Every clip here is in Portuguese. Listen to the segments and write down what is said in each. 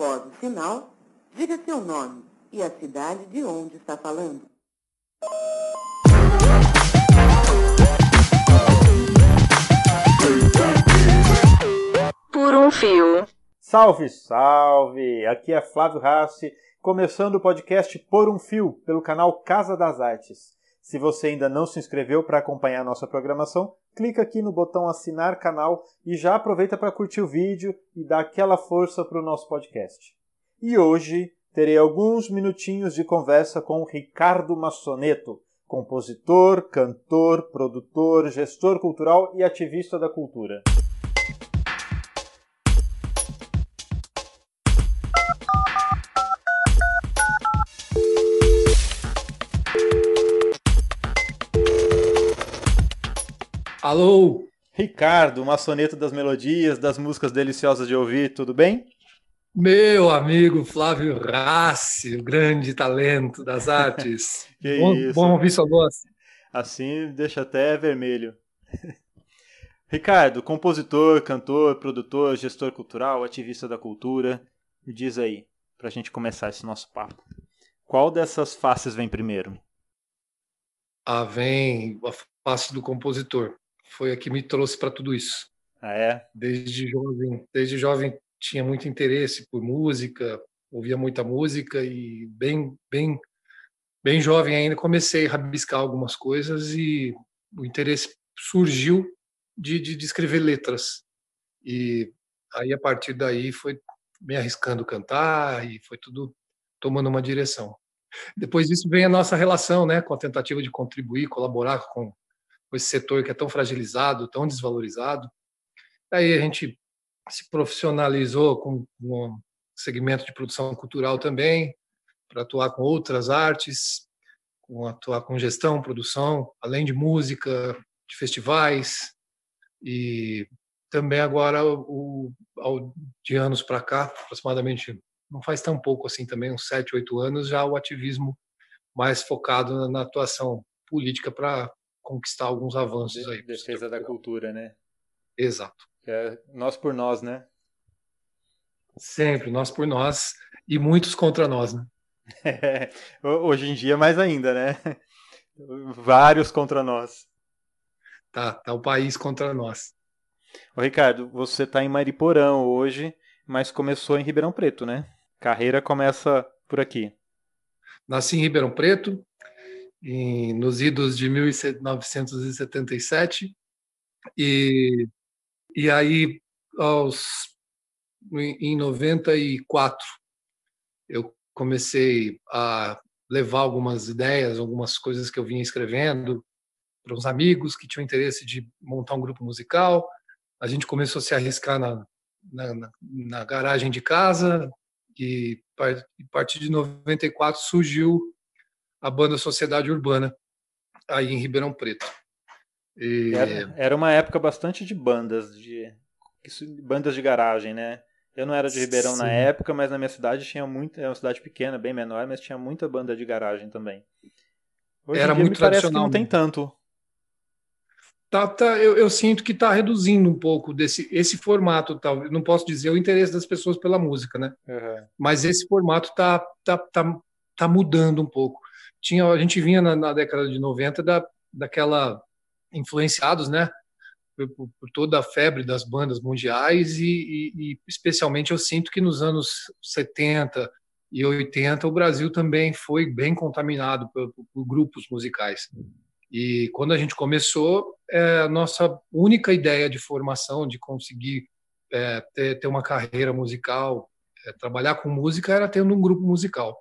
Após o sinal, diga seu nome e a cidade de onde está falando. Por um fio. Salve, salve! Aqui é Flávio Rassi, começando o podcast Por um Fio, pelo canal Casa das Artes. Se você ainda não se inscreveu para acompanhar a nossa programação, clica aqui no botão assinar canal e já aproveita para curtir o vídeo e dar aquela força para o nosso podcast. E hoje terei alguns minutinhos de conversa com Ricardo Massoneto, compositor, cantor, produtor, gestor cultural e ativista da cultura. Alô? Ricardo, maçoneto das melodias, das músicas deliciosas de ouvir, tudo bem? Meu amigo Flávio Rassi, o grande talento das artes. Que isso. Bom ouvir sua voz. Assim deixa até vermelho. Ricardo, compositor, cantor, produtor, gestor cultural, ativista da cultura, me diz aí, pra gente começar esse nosso papo. Qual dessas faces vem primeiro? Vem a face do compositor. Foi a que me trouxe para tudo isso. Ah, é? Desde jovem tinha muito interesse por música, ouvia muita música e bem jovem ainda comecei a rabiscar algumas coisas e o interesse surgiu de escrever letras. E aí a partir daí foi me arriscando cantar e foi tudo tomando uma direção. Depois disso vem a nossa relação, né, com a tentativa de contribuir, colaborar com esse setor que é tão fragilizado, tão desvalorizado. Aí a gente se profissionalizou com um segmento de produção cultural também, para atuar com outras artes, atuar com gestão, produção, além de música, de festivais. E também agora, de anos para cá, aproximadamente, não faz tão pouco assim também, uns 7, 8 anos, já o ativismo mais focado na atuação política para conquistar alguns avanços aí. Defesa da cultura, né? Exato. É nós por nós, né? Sempre, nós por nós e muitos contra nós, né? Hoje em dia mais ainda, né? Vários contra nós. Tá o país contra nós. Ô, Ricardo, você está em Mariporã hoje, mas começou em Ribeirão Preto, né? Carreira começa por aqui. Nasci em Ribeirão Preto, nos idos de 1977, e aí, em 94, eu comecei a levar algumas ideias, algumas coisas que eu vinha escrevendo para uns amigos que tinham interesse de montar um grupo musical. A gente começou a se arriscar na garagem de casa, e a partir de 94 surgiu a banda Sociedade Urbana, aí em Ribeirão Preto. Era uma época bastante de bandas de garagem, né? Eu não era de Ribeirão na época, mas na minha cidade tinha muita, é uma cidade pequena, bem menor, mas tinha muita banda de garagem também. Hoje era em dia muito me parece que tradicional. não tem tanto. Eu sinto que está reduzindo um pouco esse formato, talvez. Não posso dizer o interesse das pessoas pela música, né? Uhum. Mas esse formato tá mudando um pouco. A gente vinha na década de 90 daquela influenciados, né? Por toda a febre das bandas mundiais e especialmente eu sinto que nos anos 70 e 80 o Brasil também foi bem contaminado por grupos musicais. E quando a gente começou, a nossa única ideia de formação, de conseguir ter uma carreira musical, trabalhar com música, era tendo um grupo musical.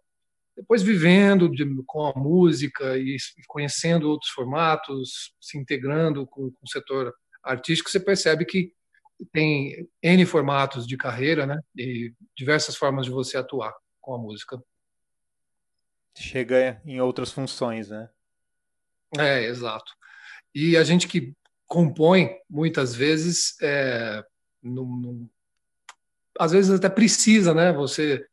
Depois vivendo com a música e conhecendo outros formatos, se integrando com o setor artístico, você percebe que tem N formatos de carreira, né? E diversas formas de você atuar com a música. Chega em outras funções, né? Exato. E a gente que compõe, muitas vezes, às vezes até precisa, né? Você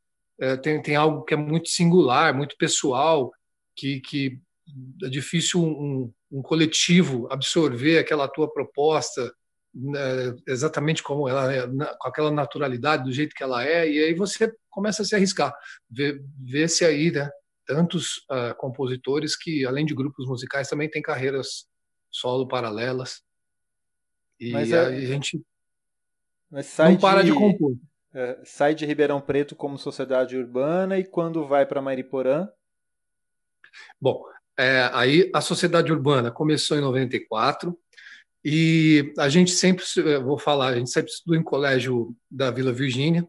tem algo que é muito singular, muito pessoal, que é difícil um coletivo absorver aquela tua proposta exatamente como ela é, com aquela naturalidade, do jeito que ela é, e aí você começa a se arriscar, ver se aí, né, tantos compositores que, além de grupos musicais, também têm carreiras solo paralelas, Mas, e aí a gente mas não para de compor. sai de Ribeirão Preto como sociedade urbana e quando vai para Mariporã? Bom, aí a Sociedade Urbana começou em 94 e a gente sempre, vou falar, a gente sempre estudou em colégio da Vila Virgínia,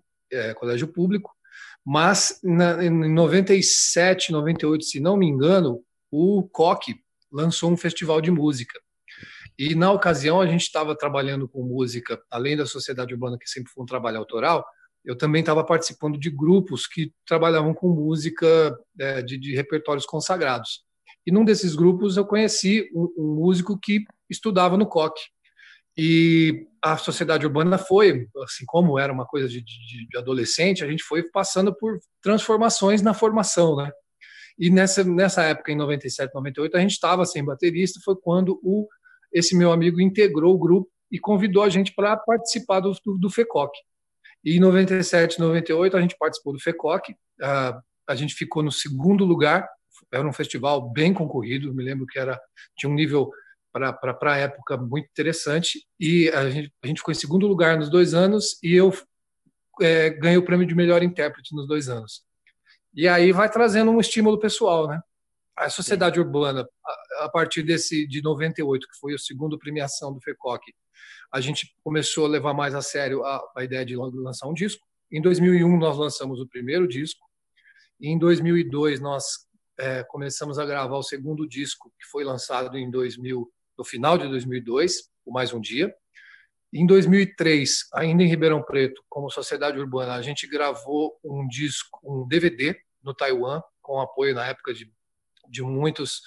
colégio público, mas em 97, 98, se não me engano, o COC lançou um festival de música. E na ocasião a gente estava trabalhando com música, além da Sociedade Urbana, que sempre foi um trabalho autoral, eu também estava participando de grupos que trabalhavam com música de repertórios consagrados. E num desses grupos eu conheci um músico que estudava no COC. E a Sociedade Urbana foi, assim como era uma coisa de adolescente, a gente foi passando por transformações na formação, né? E nessa época, em 97, 98, a gente estava sem baterista, foi quando esse meu amigo integrou o grupo e convidou a gente para participar do FECOC. E em 97, 98, a gente participou do FECOC, a gente ficou no segundo lugar, era um festival bem concorrido, me lembro que tinha um nível para a época muito interessante, e a gente ficou em segundo lugar nos 2 anos, e eu ganhei o prêmio de melhor intérprete nos 2 anos. E aí vai trazendo um estímulo pessoal, né? A Sociedade Urbana, a partir de 98, que foi a segunda premiação do FECOC, a gente começou a levar mais a sério a ideia de lançar um disco. Em 2001, nós lançamos o primeiro disco. E em 2002, nós começamos a gravar o segundo disco, que foi lançado no final de 2002, o Mais Um Dia. Em 2003, ainda em Ribeirão Preto, como Sociedade Urbana, a gente gravou um disco, um DVD no Taiwan, com apoio na época de muitas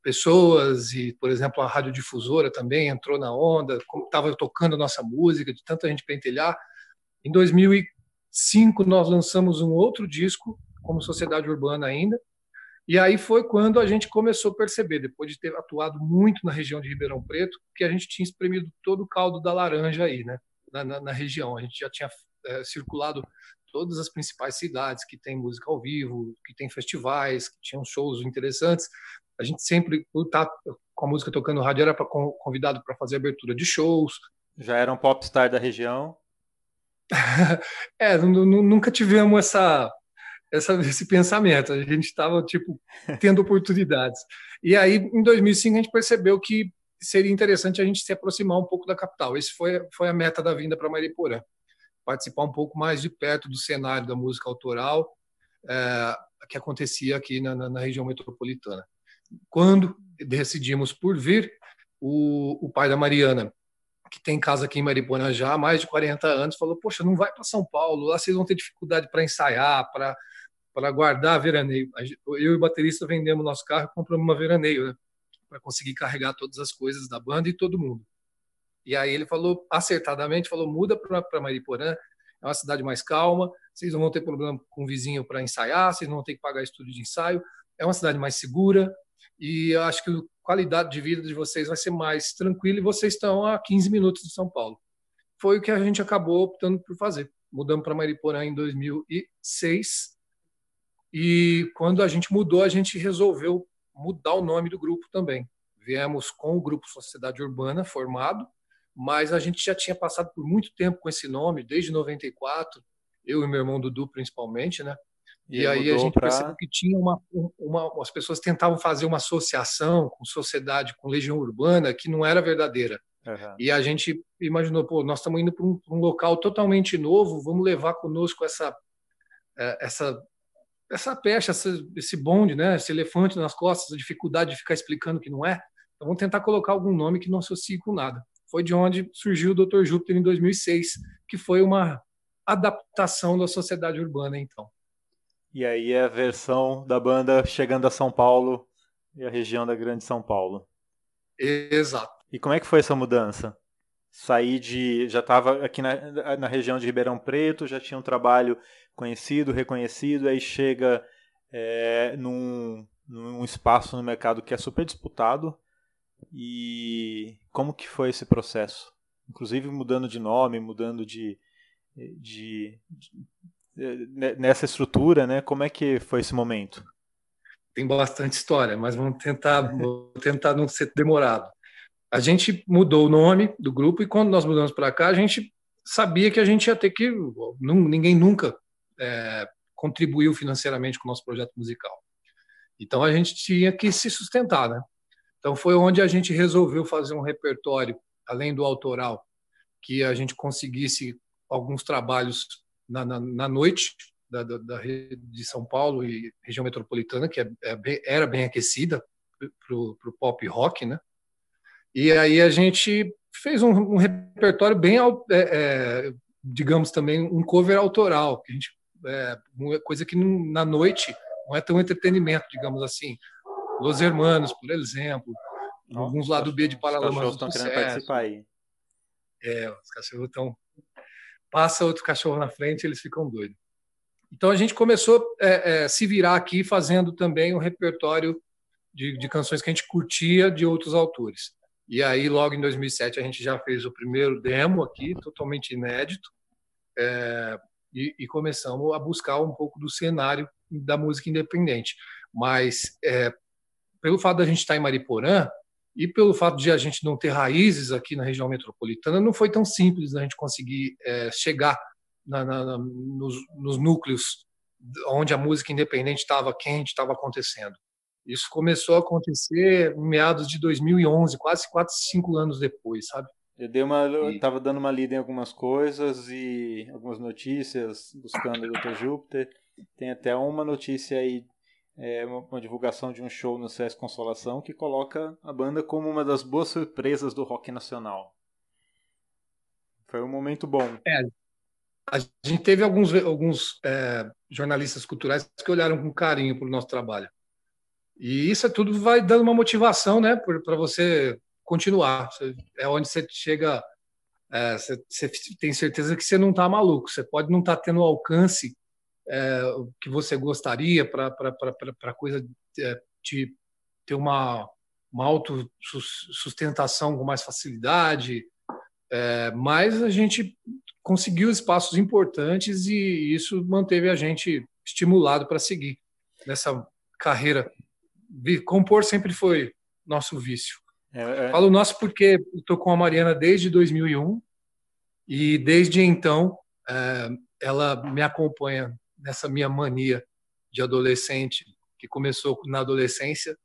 pessoas, e, por exemplo, a radiodifusora também entrou na onda, estava tocando a nossa música, de tanta gente pentelhar. Em 2005, nós lançamos um outro disco, como Sociedade Urbana ainda, e aí foi quando a gente começou a perceber, depois de ter atuado muito na região de Ribeirão Preto, que a gente tinha espremido todo o caldo da laranja aí, né? Na região. A gente já tinha circulado todas as principais cidades que tem música ao vivo, que tem festivais, que tinham shows interessantes. A gente sempre, por estar com a música tocando no rádio, era convidado para fazer abertura de shows. Já era um popstar da região? Nunca tivemos esse pensamento. A gente estava tendo oportunidades. E aí, em 2005, a gente percebeu que seria interessante a gente se aproximar um pouco da capital. Esse foi a meta da vinda para Mariporã. Participar um pouco mais de perto do cenário da música autoral que acontecia aqui na região metropolitana. Quando decidimos por vir, o pai da Mariana, que tem casa aqui em Mariporã já há mais de 40 anos, falou: poxa, não vai para São Paulo, lá vocês vão ter dificuldade para ensaiar, para guardar veraneio. Eu e o baterista vendemos nosso carro e compramos uma veraneio, né, para conseguir carregar todas as coisas da banda e todo mundo. E aí ele falou, acertadamente, muda para Mariporã, é uma cidade mais calma, vocês não vão ter problema com o vizinho para ensaiar, vocês não vão ter que pagar estúdio de ensaio, é uma cidade mais segura, e eu acho que a qualidade de vida de vocês vai ser mais tranquila, e vocês estão a 15 minutos de São Paulo. Foi o que a gente acabou optando por fazer. Mudamos para Mariporã em 2006, e quando a gente mudou, a gente resolveu mudar o nome do grupo também. Viemos com o grupo Sociedade Urbana formado, mas a gente já tinha passado por muito tempo com esse nome, desde 94, eu e meu irmão Dudu principalmente, né? E aí a gente percebeu que tinha as pessoas tentavam fazer uma associação com sociedade, com Legião Urbana, que não era verdadeira. Uhum. E a gente imaginou, nós estamos indo para um local totalmente novo, vamos levar conosco essa pecha, esse bonde, né? Esse elefante nas costas, a dificuldade de ficar explicando que não é. Então vamos tentar colocar algum nome que não associe com nada. Foi de onde surgiu o Dr. Júpiter em 2006, que foi uma adaptação da Sociedade Urbana, então. E aí é a versão da banda chegando a São Paulo e a região da Grande São Paulo. Exato. E como é que foi essa mudança? Já estava aqui na região de Ribeirão Preto, já tinha um trabalho conhecido, reconhecido, aí chega num espaço no mercado que é super disputado, E como que foi esse processo? Inclusive mudando de nome, mudando de, nessa estrutura, né? Como é que foi esse momento? Tem bastante história, mas vou tentar não ser demorado. A gente mudou o nome do grupo e quando nós mudamos para cá, a gente sabia que a gente ia ter que. Ninguém nunca contribuiu financeiramente com o nosso projeto musical. Então a gente tinha que se sustentar, né? Então foi onde a gente resolveu fazer um repertório, além do autoral, que a gente conseguisse alguns trabalhos na noite de São Paulo e região metropolitana, que era bem aquecida para o pop rock, né? E aí a gente fez um repertório bem, digamos também, um cover autoral, que a gente, uma coisa que na noite não é tão entretenimento, digamos assim. Los Hermanos, por exemplo, alguns lados B de Os Paralamas cachorros do estão querendo Sucesso. participar aí. Os cachorros estão... Passa outro cachorro na frente, eles ficam doidos. Então a gente começou a se virar aqui fazendo também um repertório de canções que a gente curtia de outros autores. E aí, logo em 2007, a gente já fez o primeiro demo aqui, totalmente inédito, e começamos a buscar um pouco do cenário da música independente. Mas, pelo fato da gente estar em Mariporã, e pelo fato de a gente não ter raízes aqui na região metropolitana, não foi tão simples a gente conseguir chegar nos núcleos onde a música independente estava quente, estava acontecendo. Isso começou a acontecer em meados de 2011, quase 4, 5 anos depois, sabe? Eu tava dando uma lida em algumas coisas e algumas notícias, buscando o Dr. Júpiter. Tem até uma notícia aí, uma divulgação de um show no SESC Consolação que coloca a banda como uma das boas surpresas do rock nacional. Foi um momento bom. A gente teve alguns jornalistas culturais que olharam com carinho para o nosso trabalho. E isso tudo vai dando uma motivação, né, para você continuar. É onde você chega, você tem certeza que você não está maluco. Você pode não estar tendo o alcance que você gostaria para a coisa de ter uma autossustentação com mais facilidade, mas a gente conseguiu espaços importantes e isso manteve a gente estimulado para seguir nessa carreira. Compor sempre foi nosso vício. Falo nosso porque estou com a Mariana desde 2001 e desde então ela me acompanha nessa minha mania de adolescente, que começou na adolescência,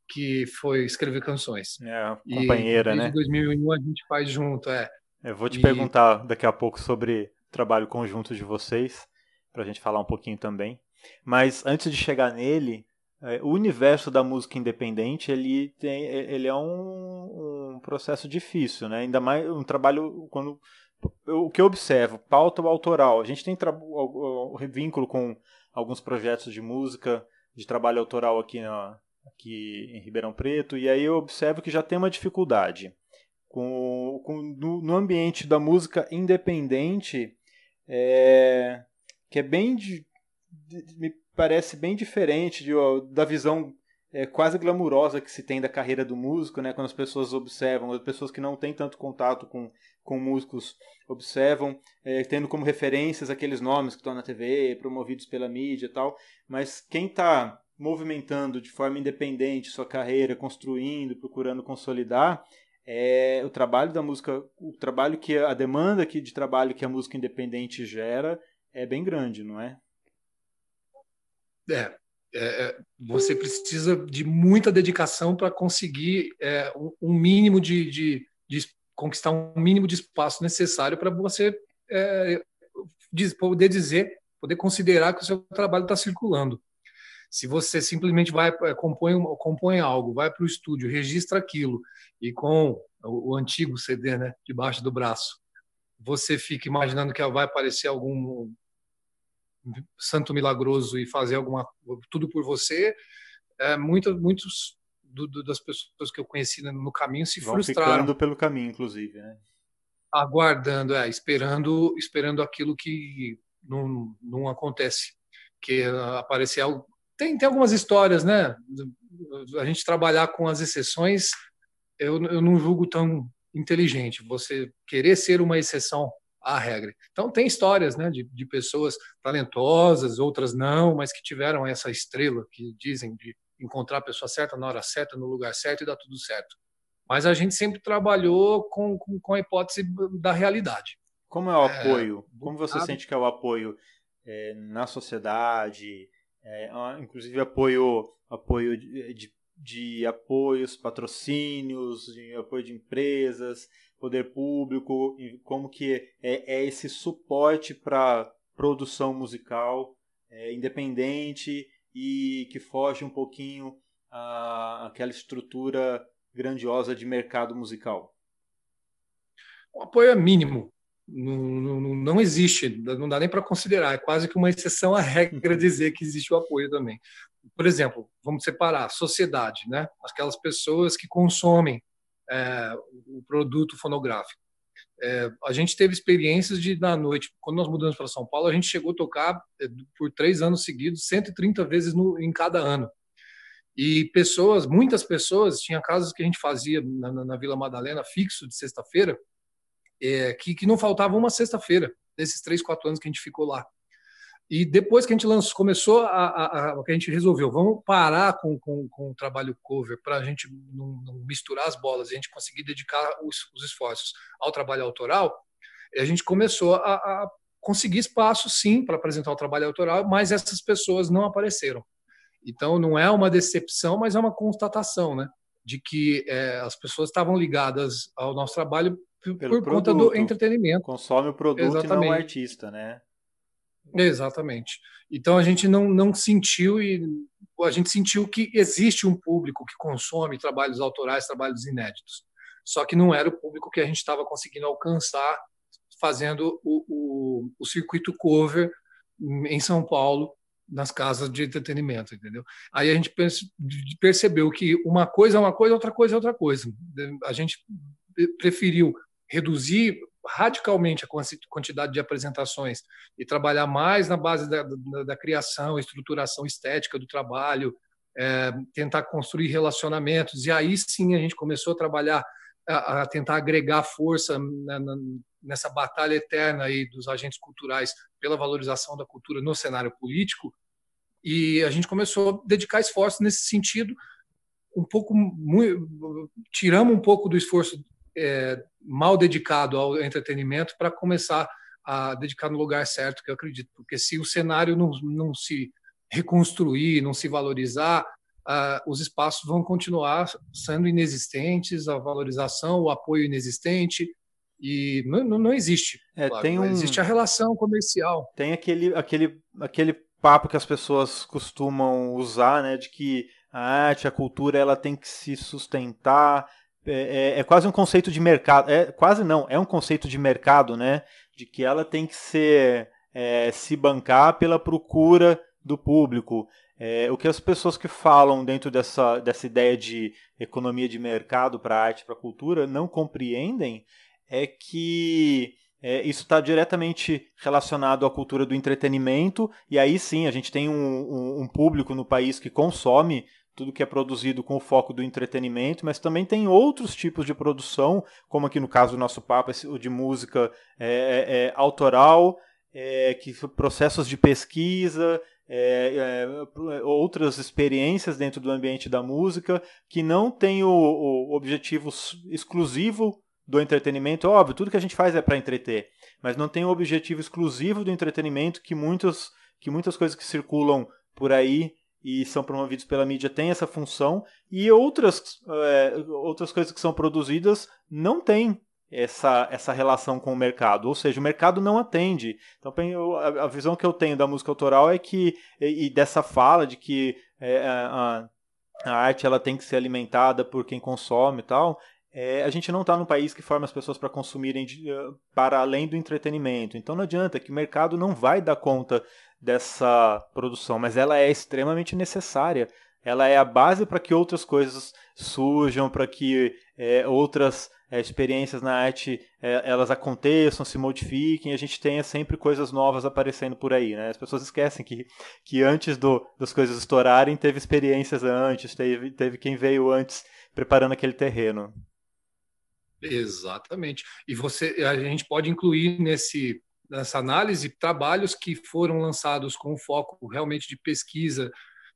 que foi escrever canções. Companheira, e né? Desde 2001 a gente faz junto. Eu vou te perguntar daqui a pouco sobre o trabalho conjunto de vocês, para a gente falar um pouquinho também. Mas antes de chegar nele, o universo da música independente ele é um processo difícil, né? Ainda mais um trabalho o que eu observo, pauta autoral. A gente tem o vínculo com alguns projetos de música, de trabalho autoral aqui em Ribeirão Preto, e aí eu observo que já tem uma dificuldade. No ambiente da música independente, que é bem me parece bem diferente da visão quase glamurosa que se tem da carreira do músico, né? Quando as pessoas observam, as pessoas que não têm tanto contato com músicos observam, tendo como referências aqueles nomes que estão na TV, promovidos pela mídia e tal, mas quem está movimentando de forma independente sua carreira, construindo, procurando consolidar, o trabalho da música, a demanda de trabalho que a música independente gera é bem grande, não é? Você precisa de muita dedicação para conseguir um mínimo de conquistar um mínimo de espaço necessário para você poder considerar que o seu trabalho está circulando. Se você simplesmente compõe algo, vai para o estúdio, registra aquilo e com o antigo CD, né, debaixo do braço, você fica imaginando que vai aparecer algum santo milagroso e fazer tudo por você, muitos das pessoas que eu conheci no caminho se frustraram. Ficando pelo caminho, inclusive, né? Aguardando, esperando aquilo que não acontece, que aparecer algo. Tem algumas histórias, né? A gente trabalhar com as exceções eu não julgo tão inteligente você querer ser uma exceção à regra. Então, tem histórias, né, de pessoas talentosas, outras não, mas que tiveram essa estrela, que dizem de encontrar a pessoa certa na hora certa, no lugar certo e dar tudo certo. Mas a gente sempre trabalhou com a hipótese da realidade. Como é o apoio? Como você Buscado. sente que é o apoio na sociedade? Inclusive apoio de apoios, patrocínios, de apoio de empresas, poder público, e como que é esse suporte para produção musical independente e que foge um pouquinho àquela estrutura grandiosa de mercado musical. O apoio é mínimo. Não existe, não dá nem para considerar. É quase que uma exceção à regra dizer que existe o apoio também. Por exemplo, vamos separar sociedade, né? Aquelas pessoas que consomem o produto fonográfico. A gente teve experiências de, na noite, quando nós mudamos para São Paulo, a gente chegou a tocar por 3 anos seguidos, 130 vezes em cada ano. E muitas pessoas, tinha casos que a gente fazia na Vila Madalena, fixo de sexta-feira, que não faltava uma sexta-feira, desses 3, 4 anos que a gente ficou lá. E depois que a gente começou que a gente resolveu, vamos parar com o trabalho cover para a gente não misturar as bolas, a gente conseguir dedicar os esforços ao trabalho autoral, a gente começou a conseguir espaço, sim, para apresentar o trabalho autoral, mas essas pessoas não apareceram. Então, não é uma decepção, mas é uma constatação, né, de que as pessoas estavam ligadas ao nosso trabalho por conta do entretenimento. Consome o produto. Exatamente. E não o artista, né? Exatamente. Então a gente não sentiu, e a gente sentiu que existe um público que consome trabalhos autorais, trabalhos inéditos. Só que não era o público que a gente estava conseguindo alcançar fazendo o circuito cover em São Paulo, nas casas de entretenimento, entendeu? Aí a gente percebeu que uma coisa é uma coisa, outra coisa é outra coisa. A gente preferiu reduzir radicalmente a quantidade de apresentações e trabalhar mais na base da criação, estruturação estética do trabalho, tentar construir relacionamentos. E aí sim a gente começou a trabalhar, a tentar agregar força nessa batalha eterna aí dos agentes culturais pela valorização da cultura no cenário político. E a gente começou a dedicar esforços nesse sentido, tiramos um pouco do esforço mal dedicado ao entretenimento para começar a dedicar no lugar certo, que eu acredito. Porque se o cenário não se reconstruir, não se valorizar, os espaços vão continuar sendo inexistentes, a valorização, o apoio inexistente, e não existe. Claro, existe a relação comercial. Tem aquele papo que as pessoas costumam usar, né, de que a arte, a cultura, ela tem que se sustentar. É quase um conceito de mercado. Quase não, é um conceito de mercado, né? De que ela tem que se bancar pela procura do público. O que as pessoas que falam dentro dessa ideia de economia de mercado para a arte, para a cultura, não compreendem é que isso está diretamente relacionado à cultura do entretenimento, e aí sim a gente tem um público no país que consome tudo que é produzido com o foco do entretenimento, mas também tem outros tipos de produção, como aqui no caso do nosso papo, o de música autoral, processos de pesquisa, outras experiências dentro do ambiente da música, que não tem o objetivo exclusivo do entretenimento. Óbvio, tudo que a gente faz é para entreter, mas não tem o objetivo exclusivo do entretenimento, que muitas coisas que circulam por aí e são promovidos pela mídia têm essa função, e outras coisas que são produzidas não têm essa relação com o mercado, ou seja, o mercado não atende. Então a visão que eu tenho da música autoral é que, e dessa fala de que a arte ela tem que ser alimentada por quem consome e tal, a gente não está num país que forma as pessoas para consumirem para além do entretenimento. Então não adianta, que o mercado não vai dar conta dessa produção, mas ela é extremamente necessária. Ela é a base para que outras coisas surjam, para que outras experiências na arte elas aconteçam, se modifiquem, e a gente tenha sempre coisas novas aparecendo por aí, né? As pessoas esquecem que antes das coisas estourarem, teve experiências antes, teve quem veio antes preparando aquele terreno. Exatamente. E a gente pode incluir nessa análise trabalhos que foram lançados com foco realmente de pesquisa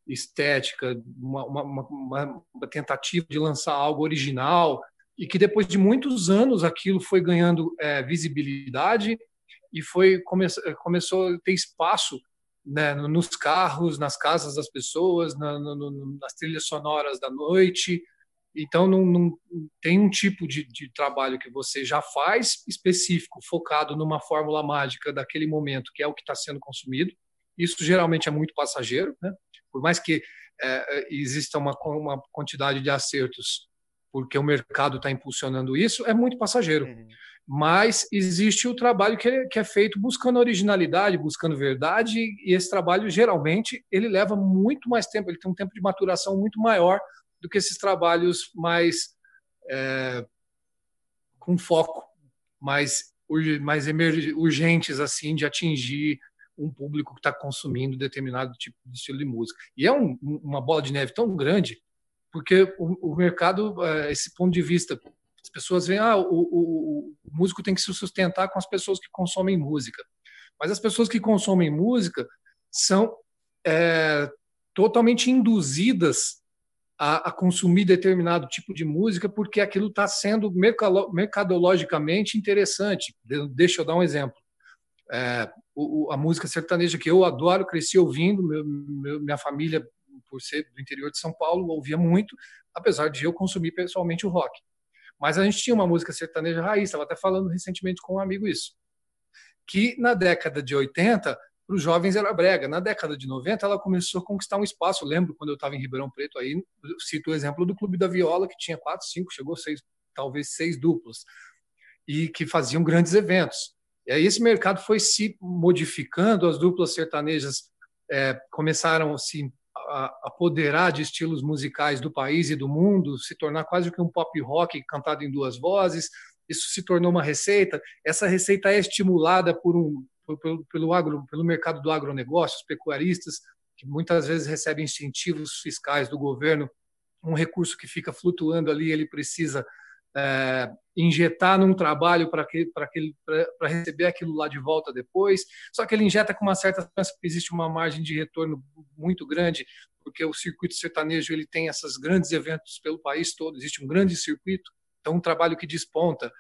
estética, uma tentativa de lançar algo original, e que depois de muitos anos aquilo foi ganhando visibilidade e começou a ter espaço, né, nos carros, nas casas das pessoas, nas trilhas sonoras da noite. Então, não tem um tipo de trabalho que você já faz específico, focado numa fórmula mágica daquele momento, que é o que está sendo consumido. Isso geralmente é muito passageiro, né? Por mais que exista uma quantidade de acertos, porque o mercado está impulsionando isso, é muito passageiro. Uhum. Mas existe o trabalho que é feito buscando originalidade, buscando verdade, e esse trabalho, geralmente, ele leva muito mais tempo, ele tem um tempo de maturação muito maior do que esses trabalhos mais com foco, mais urgentes, assim, de atingir um público que está consumindo determinado tipo de estilo de música. E é uma bola de neve tão grande, porque o mercado, esse ponto de vista, as pessoas veem, o músico tem que se sustentar com as pessoas que consomem música. Mas as pessoas que consomem música são totalmente induzidas a consumir determinado tipo de música porque aquilo está sendo mercadologicamente interessante. Deixa eu dar um exemplo. A música sertaneja que eu adoro, cresci ouvindo, minha família, por ser do interior de São Paulo, ouvia muito, apesar de eu consumir pessoalmente o rock. Mas a gente tinha uma música sertaneja raiz, estava até falando recentemente com um amigo isso, que na década de 80, para os jovens era brega. Na década de 90, ela começou a conquistar um espaço. Eu lembro quando eu estava em Ribeirão Preto, aí cito o exemplo do Clube da Viola, que tinha 4, 5, chegou 6, talvez 6 duplas, e que faziam grandes eventos. E aí esse mercado foi se modificando, as duplas sertanejas começaram a se apoderar de estilos musicais do país e do mundo, se tornar quase que um pop rock cantado em 2 vozes. Isso se tornou uma receita. Essa receita é estimulada pelo mercado do agronegócio, os pecuaristas, que muitas vezes recebem incentivos fiscais do governo, um recurso que fica flutuando ali, ele precisa injetar num trabalho para receber aquilo lá de volta depois. Só que ele injeta com uma certa chance, porque existe uma margem de retorno muito grande, porque o circuito sertanejo ele tem esses grandes eventos pelo país todo, existe um grande circuito, então um trabalho que desponta,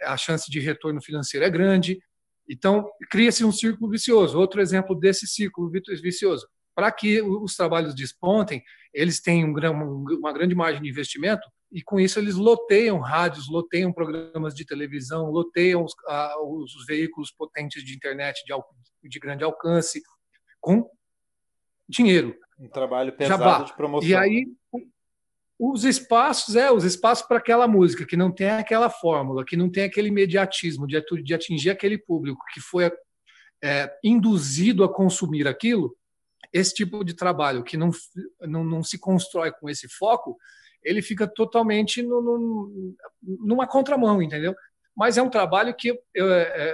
a chance de retorno financeiro é grande. Então, cria-se um círculo vicioso. Outro exemplo desse círculo vicioso. Para que os trabalhos despontem, eles têm uma grande margem de investimento e, com isso, eles loteiam rádios, loteiam programas de televisão, loteiam os veículos potentes de internet de grande alcance com dinheiro. Um trabalho pesado Jabá. de promoção. E aí, os espaços para aquela música que não tem aquela fórmula, que não tem aquele imediatismo de atingir aquele público que foi induzido a consumir aquilo, esse tipo de trabalho que não se constrói com esse foco, ele fica totalmente numa contramão, entendeu? Mas é um trabalho que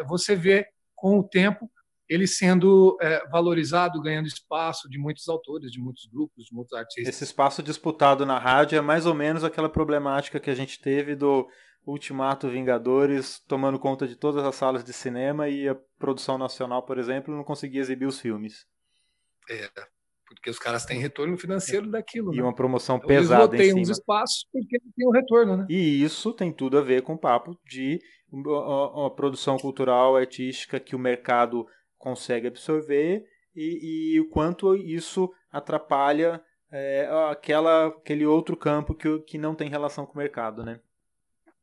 você vê com o tempo ele sendo valorizado, ganhando espaço de muitos autores, de muitos grupos, de muitos artistas. Esse espaço disputado na rádio é mais ou menos aquela problemática que a gente teve do Ultimato Vingadores tomando conta de todas as salas de cinema e a produção nacional, por exemplo, não conseguia exibir os filmes. Porque os caras têm retorno financeiro daquilo. E né? uma promoção então, pesada em cima. Eles loteiam os espaços porque tem um retorno, né? E isso tem tudo a ver com o papo de uma produção cultural, artística que o mercado consegue absorver e o quanto isso atrapalha aquele outro campo que não tem relação com o mercado, né?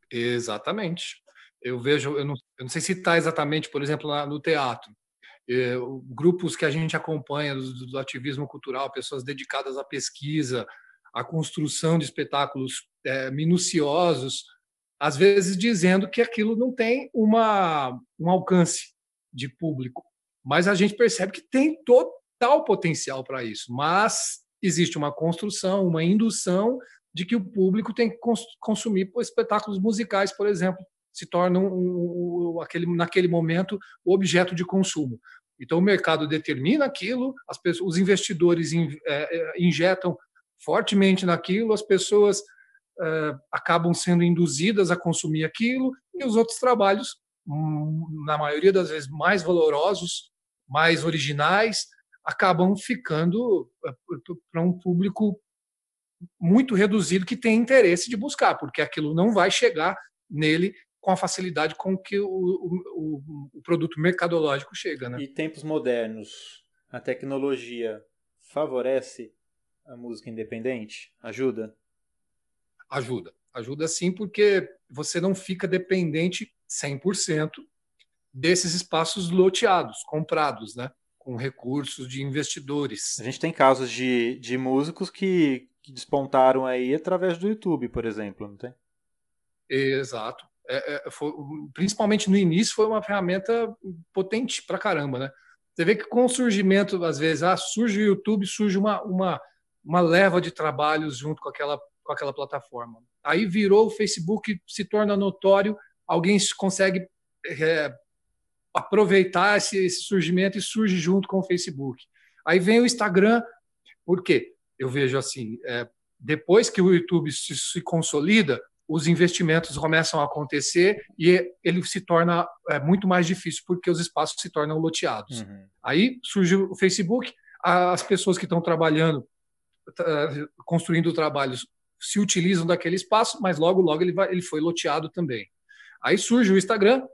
Exatamente. Eu não sei se está exatamente, por exemplo, no teatro. Grupos que a gente acompanha do ativismo cultural, pessoas dedicadas à pesquisa, à construção de espetáculos minuciosos, às vezes dizendo que aquilo não tem um alcance de público. Mas a gente percebe que tem total potencial para isso. Mas existe uma construção, uma indução de que o público tem que consumir espetáculos musicais, por exemplo, se tornam naquele momento o objeto de consumo. Então o mercado determina aquilo, os investidores injetam fortemente naquilo, as pessoas acabam sendo induzidas a consumir aquilo, e os outros trabalhos, na maioria das vezes mais valorosos, mais originais, acabam ficando para um público muito reduzido que tem interesse de buscar, porque aquilo não vai chegar nele com a facilidade com que o produto mercadológico chega, né? E tempos modernos, a tecnologia favorece a música independente? Ajuda? Ajuda sim, porque você não fica dependente 100% desses espaços loteados, comprados, né? Com recursos de investidores. A gente tem casos de músicos que despontaram aí através do YouTube, por exemplo, não tem? Exato. Principalmente no início, foi uma ferramenta potente pra caramba, né? Você vê que com o surgimento, às vezes, surge o YouTube, surge uma leva de trabalhos junto com aquela plataforma. Aí virou o Facebook, se torna notório, alguém consegue aproveitar esse surgimento e surge junto com o Facebook. Aí vem o Instagram, por quê? Eu vejo assim, depois que o YouTube se consolida, os investimentos começam a acontecer e ele se torna muito mais difícil, porque os espaços se tornam loteados. Uhum. Aí surge o Facebook, as pessoas que estão trabalhando, construindo trabalhos, se utilizam daquele espaço, mas logo ele foi loteado também. Aí surge o Instagram,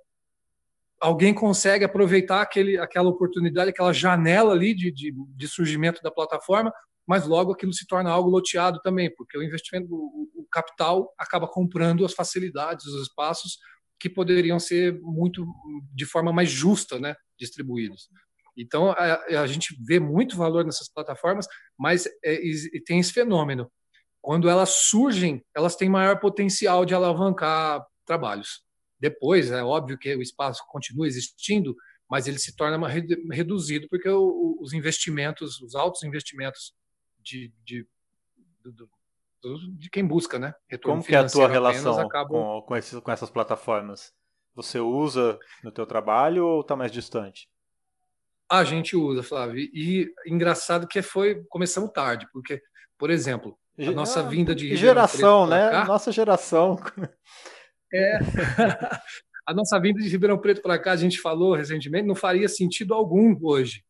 alguém consegue aproveitar aquela oportunidade, aquela janela ali de surgimento da plataforma, mas logo aquilo se torna algo loteado também, porque o investimento, o capital acaba comprando as facilidades, os espaços que poderiam ser de forma mais justa, né, distribuídos. Então, a gente vê muito valor nessas plataformas, mas tem esse fenômeno. Quando elas surgem, elas têm maior potencial de alavancar trabalhos. Depois, é óbvio que o espaço continua existindo, mas ele se torna reduzido, porque os investimentos, os altos investimentos de quem busca, né? Retorno. Como que é a tua relação com essas plataformas? Você usa no teu trabalho ou está mais distante? A gente usa, Flávio. E engraçado que começamos tarde, porque, por exemplo, a nossa vinda de Ribeirão Preto para cá, nossa geração. A nossa vinda de Ribeirão Preto para cá, a gente falou recentemente, não faria sentido algum hoje.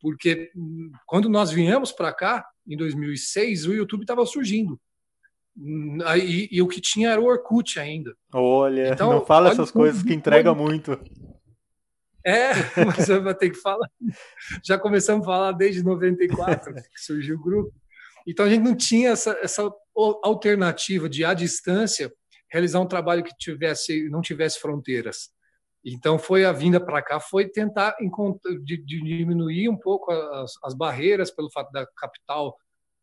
Porque quando nós viemos para cá, em 2006, o YouTube estava surgindo. E o que tinha era o Orkut ainda. Olha, então, não fala essas coisas que entrega muito. Mas eu vou ter que falar. Já começamos a falar desde 94, que surgiu o grupo. Então a gente não tinha essa alternativa de, à distância, realizar um trabalho que não tivesse fronteiras. Então foi a vinda para cá, foi tentar de diminuir um pouco as barreiras pelo fato da capital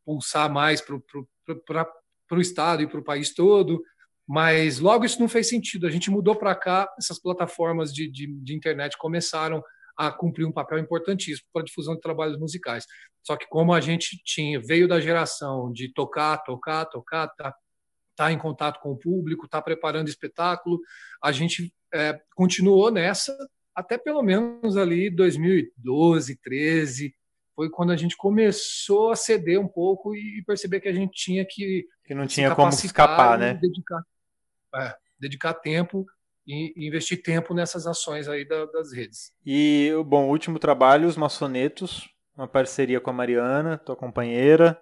pulsar mais para o estado e para o país todo, mas logo isso não fez sentido. A gente mudou para cá, essas plataformas de internet começaram a cumprir um papel importantíssimo para a difusão de trabalhos musicais. Só que como a gente veio da geração de tocar, tá em contato com o público, tá preparando espetáculo, a gente continuou nessa até pelo menos ali 2012, 13, foi quando a gente começou a ceder um pouco e perceber que a gente tinha que não tinha como escapar, né? Dedicar tempo e investir tempo nessas ações aí das redes. E, bom, o último trabalho, Os Maçonetos, uma parceria com a Mariana, tua companheira,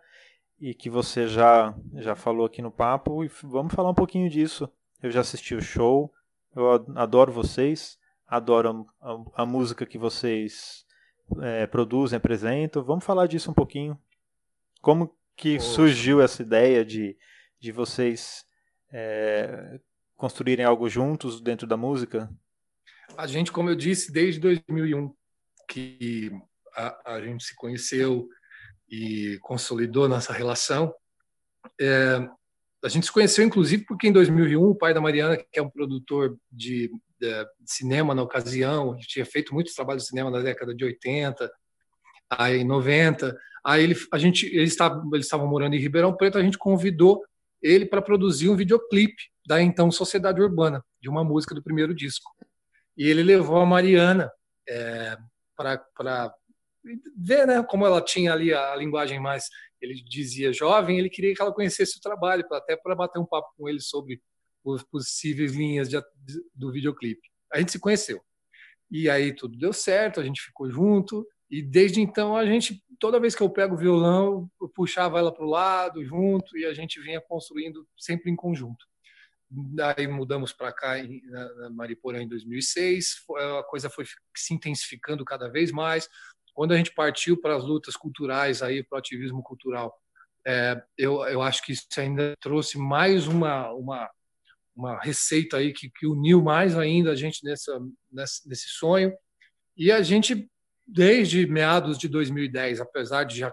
e que você já falou aqui no papo, e vamos falar um pouquinho disso. Eu já assisti o show, eu adoro vocês, adoro a música que vocês produzem, apresentam. Vamos falar disso um pouquinho. Como que surgiu essa ideia de vocês construírem algo juntos dentro da música? A gente, como eu disse, desde 2001 que a gente se conheceu e consolidou nossa relação. A gente se conheceu, inclusive, porque em 2001 o pai da Mariana, que é um produtor de cinema na ocasião, tinha feito muitos trabalhos de cinema na década de 80, aí 90, aí eles estavam morando em Ribeirão Preto, a gente convidou ele para produzir um videoclipe da então Sociedade Urbana, de uma música do primeiro disco. E ele levou a Mariana para ver, né, como ela tinha ali a linguagem mais ele dizia jovem, ele queria que ela conhecesse o trabalho, até para bater um papo com ele sobre as possíveis linhas do videoclipe. A gente se conheceu. E aí tudo deu certo, a gente ficou junto, e desde então toda vez que eu pego o violão, eu puxava ela para o lado, junto, e a gente vinha construindo sempre em conjunto. Daí mudamos para cá, na Mariporã, em 2006, a coisa foi se intensificando cada vez mais. Quando a gente partiu para as lutas culturais, para o ativismo cultural, eu acho que isso ainda trouxe mais uma receita aí que uniu mais ainda a gente nesse sonho. E a gente, desde meados de 2010, apesar de já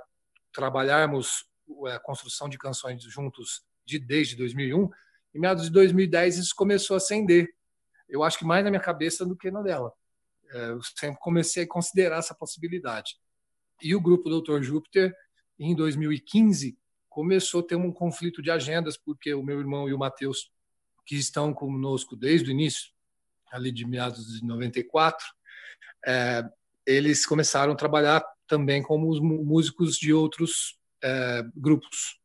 trabalharmos a construção de canções juntos desde 2001, em meados de 2010 isso começou a acender. Eu acho que mais na minha cabeça do que na dela. Eu sempre comecei a considerar essa possibilidade. E o grupo Dr. Júpiter, em 2015, começou a ter um conflito de agendas, porque o meu irmão e o Matheus, que estão conosco desde o início, ali de meados de 94, eles começaram a trabalhar também como os músicos de outros grupos,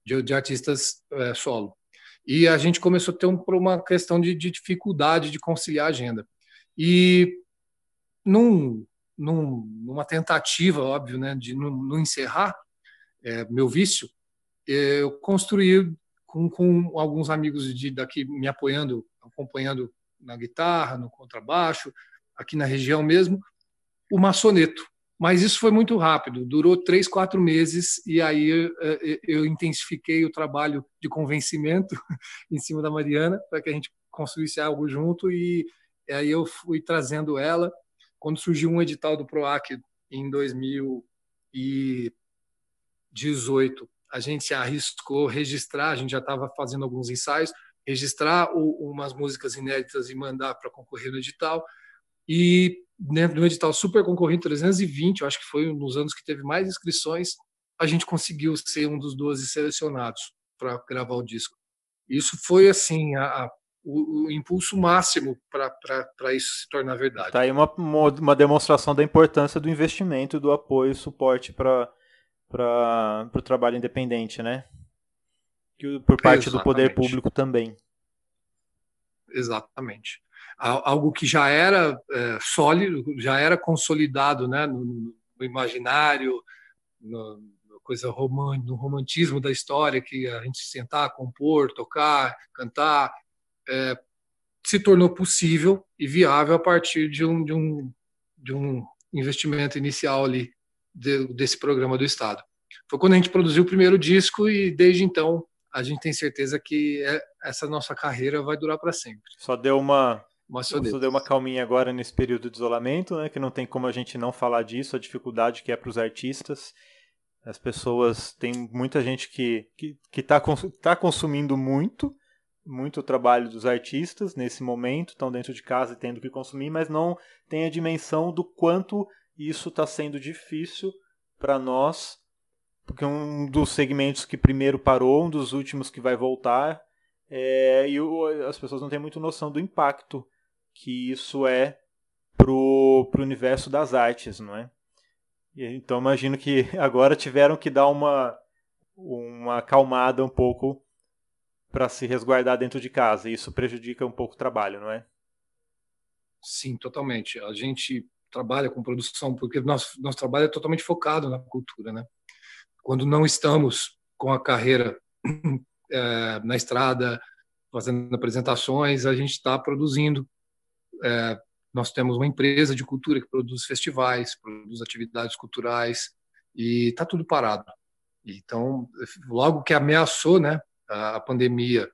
de artistas solo. E a gente começou a ter uma questão de dificuldade de conciliar a agenda. E numa tentativa, óbvio, né, de não encerrar meu vício, eu construí com alguns amigos daqui me apoiando, acompanhando na guitarra, no contrabaixo, aqui na região mesmo, o maçoneto. Mas isso foi muito rápido, durou 3, 4 meses, e aí eu intensifiquei o trabalho de convencimento em cima da Mariana, para que a gente construísse algo junto, e aí eu fui trazendo ela. Quando surgiu um edital do PROAC em 2018, a gente se arriscou registrar, a gente já estava fazendo alguns ensaios, registrar umas músicas inéditas e mandar para concorrer no edital. E no edital super concorrido, 320, eu acho que foi um dos anos que teve mais inscrições, a gente conseguiu ser um dos 12 selecionados para gravar o disco. Isso foi assim o impulso máximo para isso se tornar verdade. Tá aí uma demonstração da importância do investimento, do apoio e suporte para o trabalho independente, né? Por parte do poder público também. Exatamente. Algo que já era sólido, já era consolidado, né, no imaginário, no romantismo da história, que a gente sentar, compor, tocar, cantar, se tornou possível e viável a partir de um investimento inicial ali desse programa do Estado. Foi quando a gente produziu o primeiro disco, e desde então a gente tem certeza que essa nossa carreira vai durar para sempre. Só deu uma calminha agora nesse período de isolamento, né? Que não tem como a gente não falar disso, a dificuldade que é para os artistas. As pessoas, tem muita gente que tá consumindo muito o trabalho dos artistas nesse momento, estão dentro de casa e tendo que consumir, mas não tem a dimensão do quanto isso está sendo difícil para nós, porque um dos segmentos que primeiro parou, um dos últimos que vai voltar, e as pessoas não têm muito noção do impacto que isso é pro universo das artes, não é? Então imagino que agora tiveram que dar uma acalmada um pouco para se resguardar dentro de casa, e isso prejudica um pouco o trabalho, não é? Sim, totalmente. A gente trabalha com produção porque nosso trabalho é totalmente focado na cultura, né? Quando não estamos com a carreira na estrada, fazendo apresentações, a gente está produzindo. Nós temos uma empresa de cultura que produz festivais, produz atividades culturais, e está tudo parado. Então, logo que ameaçou, né, a pandemia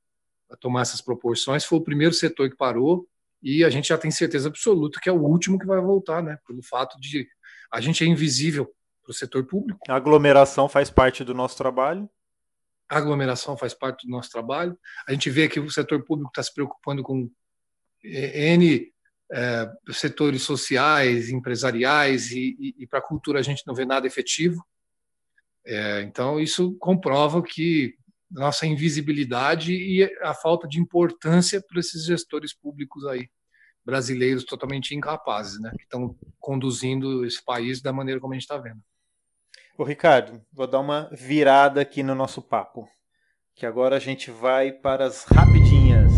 a tomar essas proporções, foi o primeiro setor que parou, e a gente já tem certeza absoluta que é o último que vai voltar, né, pelo fato de a gente é invisível para o setor público. A aglomeração faz parte do nosso trabalho. A aglomeração faz parte do nosso trabalho. A gente vê que o setor público está se preocupando com N setores sociais, empresariais, e para a cultura a gente não vê nada efetivo. Então, isso comprova que nossa invisibilidade e a falta de importância para esses gestores públicos aí, brasileiros totalmente incapazes, né, que estão conduzindo esse país da maneira como a gente está vendo. Ô Ricardo, vou dar uma virada aqui no nosso papo, que agora a gente vai para as rapidinhas.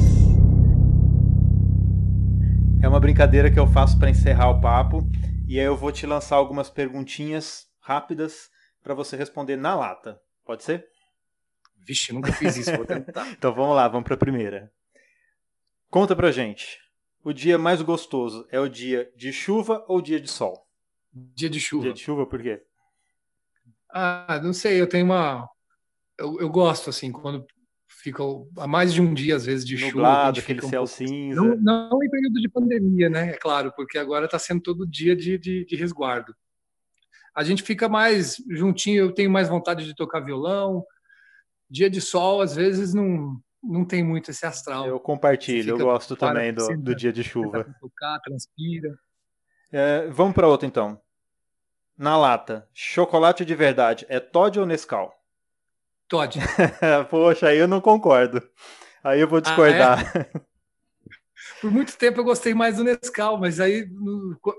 É uma brincadeira que eu faço para encerrar o papo, e aí eu vou te lançar algumas perguntinhas rápidas para você responder na lata. Pode ser? Vixe, nunca fiz isso, vou tentar. Então vamos lá, vamos para a primeira. Conta pra gente, o dia mais gostoso é o dia de chuva ou dia de sol? Dia de chuva. Dia de chuva, por quê? Não sei, eu tenho uma... Eu gosto, assim, quando fica há mais de um dia, às vezes, de chuva, que a Nublado, gente aquele fica um céu pouco... cinza. Não em período de pandemia, né? É claro, porque agora está sendo todo dia de resguardo. A gente fica mais juntinho, eu tenho mais vontade de tocar violão. Dia de sol, às vezes, não tem muito esse astral. Eu Você compartilho, eu fica, gosto para, também do dia de senta chuva. pra tocar, transpira. Vamos para outra então. Na lata, chocolate de verdade é Toddy ou Nescau? Todd. Poxa, aí eu não concordo. Aí eu vou discordar. Por muito tempo eu gostei mais do Nescau, mas aí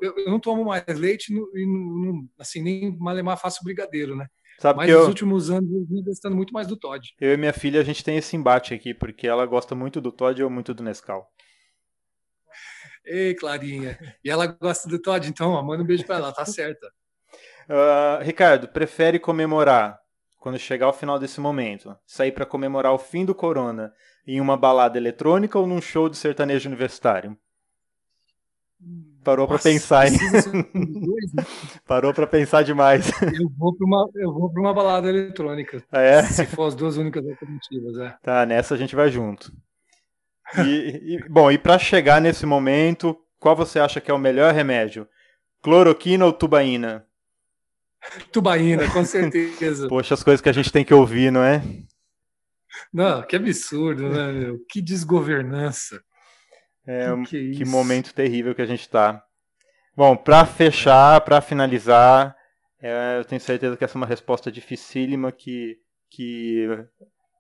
eu não tomo mais leite e assim, nem malemar faço brigadeiro, né? Sabe Mas que nos últimos anos eu vim gostando muito mais do Todd. eu e minha filha, a gente tem esse embate aqui, porque ela gosta muito do Toddy e eu muito do Nescau. Ei, Clarinha. E ela gosta do Todd, então ó, manda um beijo pra ela, tá certa. Ricardo, prefere comemorar, quando chegar o final desse momento, sair para comemorar o fim do corona em uma balada eletrônica ou num show de sertanejo universitário? Parou para pensar, hein? Dois, né? Parou para pensar demais. Eu vou para uma balada eletrônica. É? Se for as duas únicas alternativas, Tá, nessa a gente vai junto. Bom, e para chegar nesse momento, qual você acha que é o melhor remédio? Cloroquina ou tubaína? Tubaína, com certeza. Poxa, as coisas que a gente tem que ouvir, não é? Não, que absurdo, né, meu? Que desgovernança. Que Que isso? momento terrível que a gente tá. Bom, para fechar, para finalizar, eu tenho certeza que essa é uma resposta dificílima que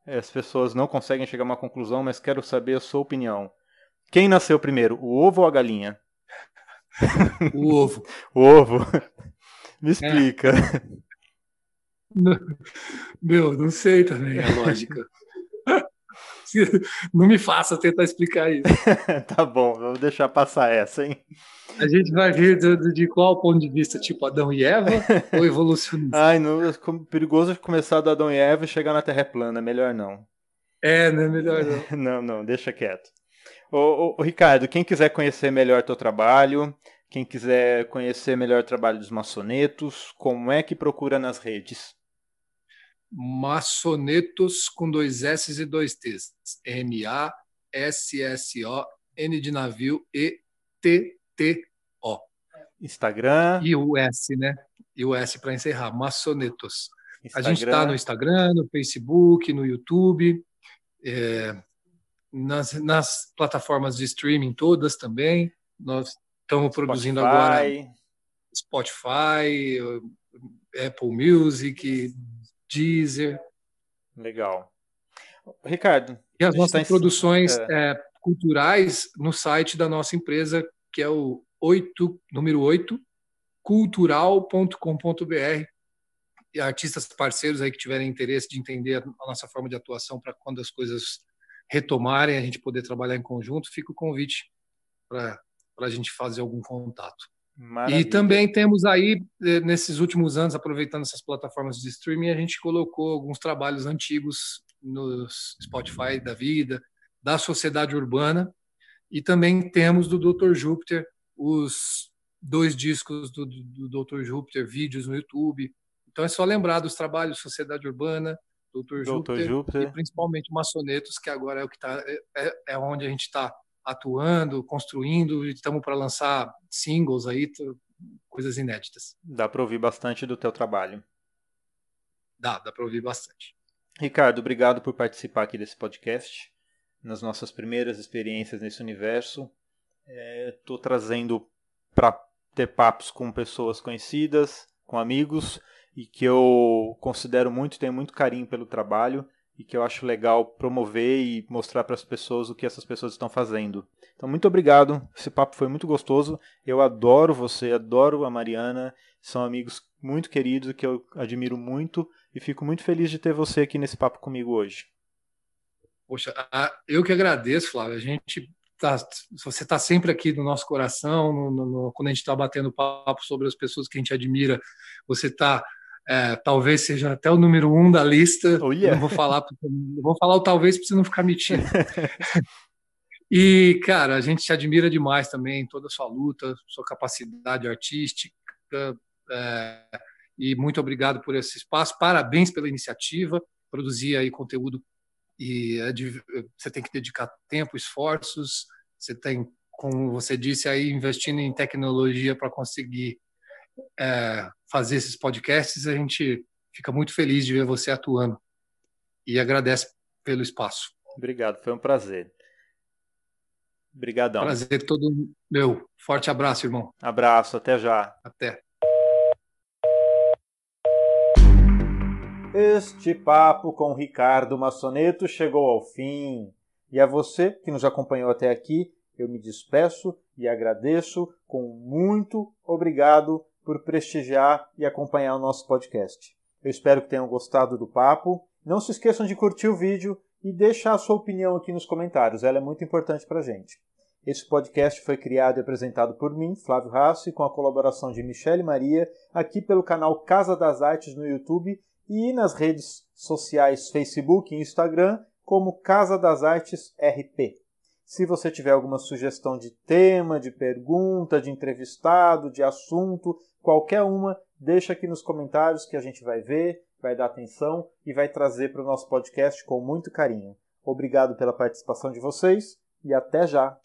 as pessoas não conseguem chegar a uma conclusão, mas quero saber a sua opinião. Quem nasceu primeiro, o ovo ou a galinha? O ovo. O ovo? Me explica. Meu, não sei também a lógica. Não me faça tentar explicar isso. Tá bom, vamos deixar passar essa, hein? A gente vai ver de qual ponto de vista, tipo Adão e Eva ou evolucionista? Ai, não, é perigoso começar do Adão e Eva e chegar na Terra plana, melhor não. Não é melhor não. Não, deixa quieto. Ô, Ricardo, quem quiser conhecer melhor teu trabalho, quem quiser conhecer melhor o trabalho dos maçonetos, como é que procura nas redes? Maçonetos com 2 S e 2 T's. MASSON de navio e TTO. Instagram. E o S, né? E o S para encerrar. Maçonetos. Instagram. A gente está no Instagram, no Facebook, no YouTube, nas plataformas de streaming todas também. Nós estamos produzindo agora Spotify, Apple Music, Deezer. Legal. Ricardo. E as nossas produções culturais no site da nossa empresa, que é o número 8, cultural.com.br. E artistas parceiros aí que tiverem interesse de entender a nossa forma de atuação para quando as coisas retomarem, a gente poder trabalhar em conjunto, fica o convite para a gente fazer algum contato. Maravilha. E também temos aí, nesses últimos anos, aproveitando essas plataformas de streaming, a gente colocou alguns trabalhos antigos no Spotify da vida, da Sociedade Urbana, e também temos do Dr. Júpiter, os 2 discos do Dr. Júpiter, vídeos no YouTube. Então é só lembrar dos trabalhos Sociedade Urbana, Dr. Júpiter e principalmente Maçonetos, que agora é o que é onde a gente está atuando, construindo, e estamos para lançar singles aí, coisas inéditas. Dá para ouvir bastante do teu trabalho. Dá para ouvir bastante. Ricardo, obrigado por participar aqui desse podcast. Nas nossas primeiras experiências nesse universo, estou trazendo para ter papos com pessoas conhecidas, com amigos, e que eu considero muito, tenho muito carinho pelo trabalho, e que eu acho legal promover e mostrar para as pessoas o que essas pessoas estão fazendo. Então, muito obrigado. Esse papo foi muito gostoso. Eu adoro você, adoro a Mariana, São amigos muito queridos que eu admiro muito e fico muito feliz de ter você aqui nesse papo comigo hoje. Poxa, eu que agradeço, Flávio. Você está sempre aqui no nosso coração, quando a gente está batendo papo sobre as pessoas que a gente admira. Você está, talvez seja até o número 1 da lista. Olha. Eu não vou falar o talvez para você não ficar metido. E, cara, a gente te admira demais também, toda a sua luta, sua capacidade artística. E muito obrigado por esse espaço. Parabéns pela iniciativa. Produzir aí conteúdo e você tem que dedicar tempo, esforços. Você tem, como você disse, aí investindo em tecnologia para conseguir fazer esses podcasts. A gente fica muito feliz de ver você atuando e agradece pelo espaço. Obrigado, foi um prazer. Obrigadão. Prazer todo meu. Forte abraço, irmão. Abraço, até já. Até. Este papo com Ricardo Massoneto chegou ao fim. E a você que nos acompanhou até aqui, eu me despeço e agradeço com muito obrigado por prestigiar e acompanhar o nosso podcast. Eu espero que tenham gostado do papo. Não se esqueçam de curtir o vídeo e deixar a sua opinião aqui nos comentários. Ela é muito importante para a gente. Esse podcast foi criado e apresentado por mim, Flávio Rassi, com a colaboração de Michele Maria, aqui pelo canal Casa das Artes no YouTube e nas redes sociais Facebook e Instagram, como Casa das Artes RP. Se você tiver alguma sugestão de tema, de pergunta, de entrevistado, de assunto, qualquer uma, deixa aqui nos comentários que a gente vai ver, vai dar atenção e vai trazer para o nosso podcast com muito carinho. Obrigado pela participação de vocês e até já!